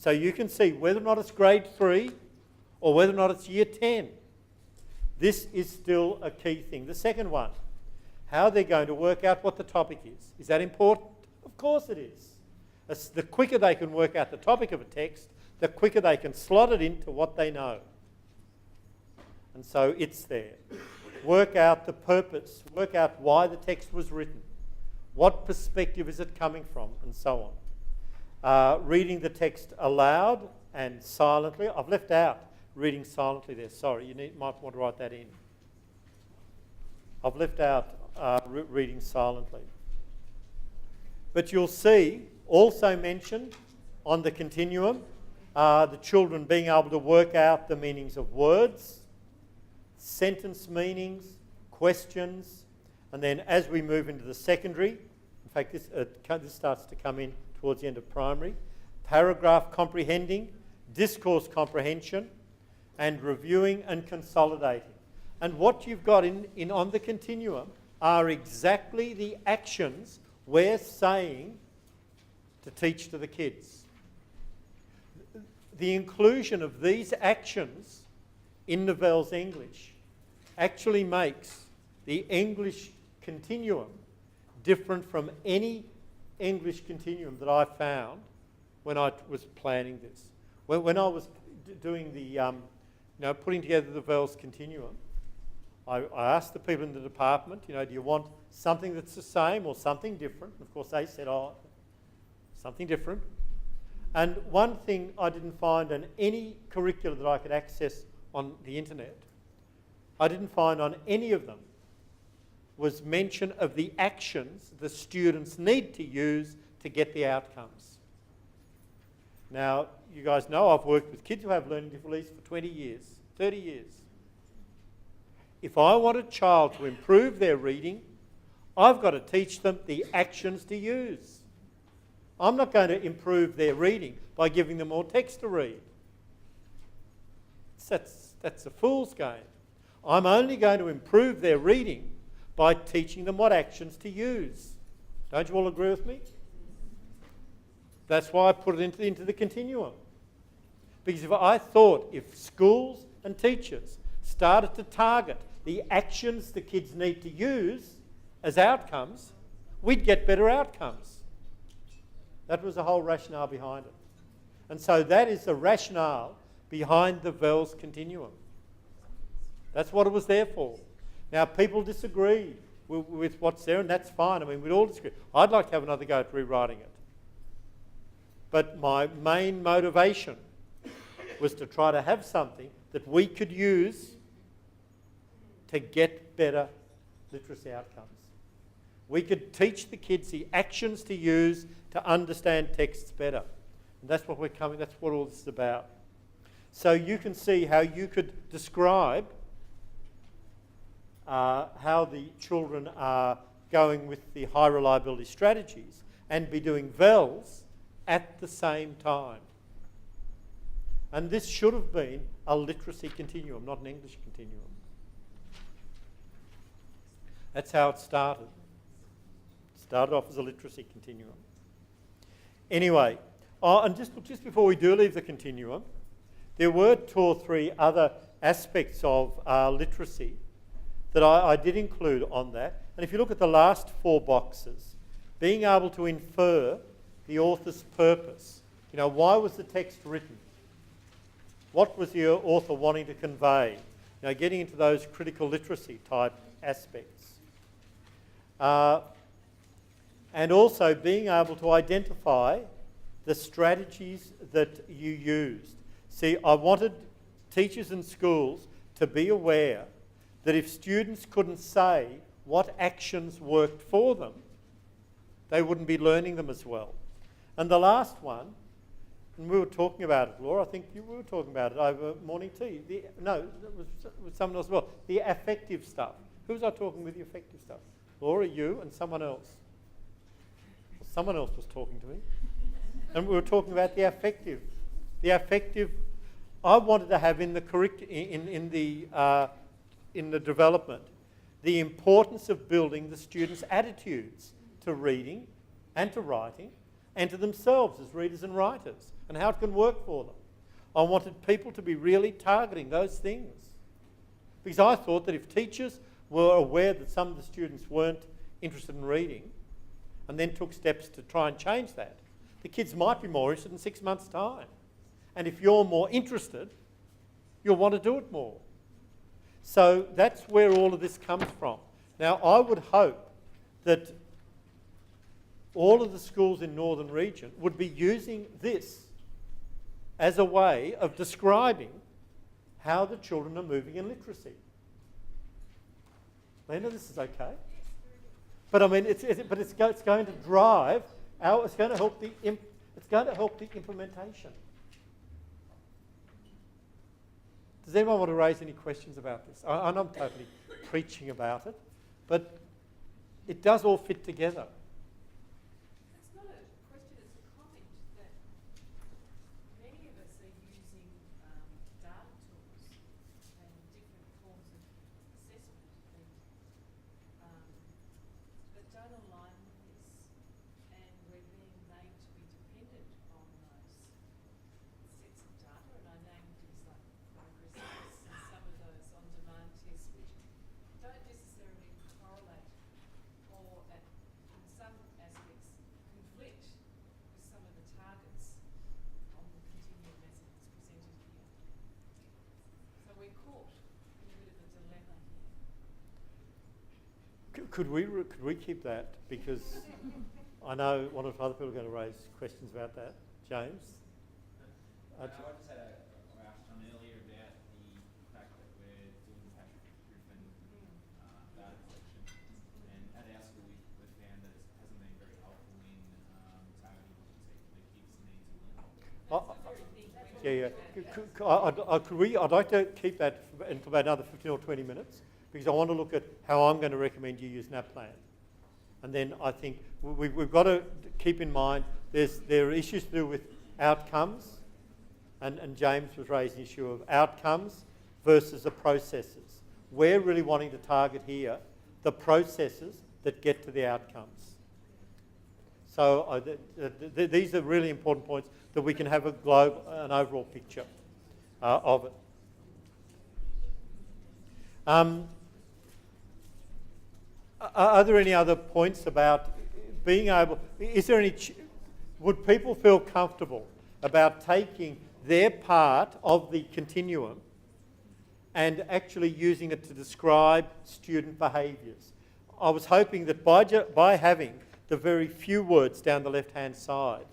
So you can see whether or not it's grade 3 or whether or not it's year 10. This is still a key thing. The second one, how they're going to work out what the topic is. Is that important? Of course it is. The quicker they can work out the topic of a text, the quicker they can slot it into what they know. And so it's there. Work out the purpose. Work out why the text was written. What perspective is it coming from? And so on. Reading the text aloud and silently. I've left out reading silently there. Sorry, you might want to write that in. I've left out reading silently. But you'll see, also mentioned on the continuum, the children being able to work out the meanings of words, sentence meanings, questions, and then as we move into the secondary, in fact this starts to come in towards the end of primary, paragraph comprehending, discourse comprehension, and reviewing and consolidating. And what you've got in on the continuum are exactly the actions we're saying to teach to the kids. The inclusion of these actions in Novell's English actually makes the English continuum different from any English continuum that I found when I was planning this. When I was doing the, putting together the Novell's continuum, I asked the people in the department, do you want something that's the same or something different? And of course they said, something different. And one thing I didn't find in any curricula that I could access on the internet, I didn't find on any of them was mention of the actions the students need to use to get the outcomes. Now, you guys know I've worked with kids who have learning difficulties for 20 years, 30 years. If I want a child to improve their reading, I've got to teach them the actions to use. I'm not going to improve their reading by giving them more text to read. That's a fool's game. I'm only going to improve their reading by teaching them what actions to use. Don't you all agree with me? That's why I put it into the continuum. Because if schools and teachers started to target the actions the kids need to use as outcomes, we'd get better outcomes. That was the whole rationale behind it. And so that is the rationale behind the Novell's continuum. That's what it was there for. Now, people disagree with what's there, and that's fine. I mean, we'd all disagree. I'd like to have another go at rewriting it. But my main motivation was to try to have something that we could use to get better literacy outcomes. We could teach the kids the actions to use to understand texts better. And that's what that's what all this is about. So you can see how you could describe how the children are going with the high reliability strategies and be doing VELs at the same time. And this should have been a literacy continuum, not an English continuum. That's how it started. It started off as a literacy continuum. Anyway, and just before we do leave the continuum, there were 2 or 3 other aspects of literacy that I did include on that. And if you look at the last 4 boxes, being able to infer the author's purpose. Why was the text written? What was the author wanting to convey? Getting into those critical literacy type aspects. And also being able to identify the strategies that you used. See, I wanted teachers and schools to be aware that if students couldn't say what actions worked for them, they wouldn't be learning them as well. And the last one, and we were talking about it, Laura, I think you were talking about it over morning tea. It was someone else as well. The affective stuff. Who was I talking with the affective stuff? Laura, you, and someone else. Well, someone else was talking to me. And we were talking about the affective. The affective, I wanted to have in the in the development, the importance of building the students' attitudes to reading and to writing, and to themselves as readers and writers, and how it can work for them. I wanted people to be really targeting those things. Because I thought that if teachers were aware that some of the students weren't interested in reading, and then took steps to try and change that, the kids might be more interested in 6 months' time. And if you're more interested, you'll want to do it more. So that's where all of this comes from. Now, I would hope that all of the schools in Northern Region would be using this as a way of describing how the children are moving in literacy. Lena, this is okay. But I mean, it's going to drive it's going to help the implementation. Does anyone want to raise any questions about this? I know I'm totally preaching about it, but it does all fit together. It's not a question, it's a comment that many of us are using data tools and different forms of assessment that don't align with this, and we're being made to be dependent on those sets of data, and I named things like progress tests and some of those on-demand tests which don't necessarily correlate or in some aspects conflict with some of the targets on the continuum as it's presented here. So we're caught in a bit of a dilemma here. Could we keep that? Because I know one of the other people are going to raise questions about that. James? I just had a question earlier about the fact that we're doing Patrick Griffin data collection, and at our school we've found that it hasn't been very helpful in targeting what the kids need to learn. I'd like to keep that until about another 15 or 20 minutes, because I want to look at how I'm going to recommend you use NAPLAN. And then I think we've got to keep in mind there are issues to do with outcomes, and James was raising the issue of outcomes versus the processes. We're really wanting to target here the processes that get to the outcomes. So these are really important points that we can have an overall picture of it. Are there any other points about being able? Is there any? Would people feel comfortable about taking their part of the continuum and actually using it to describe student behaviours? I was hoping that by having the very few words down the left-hand side,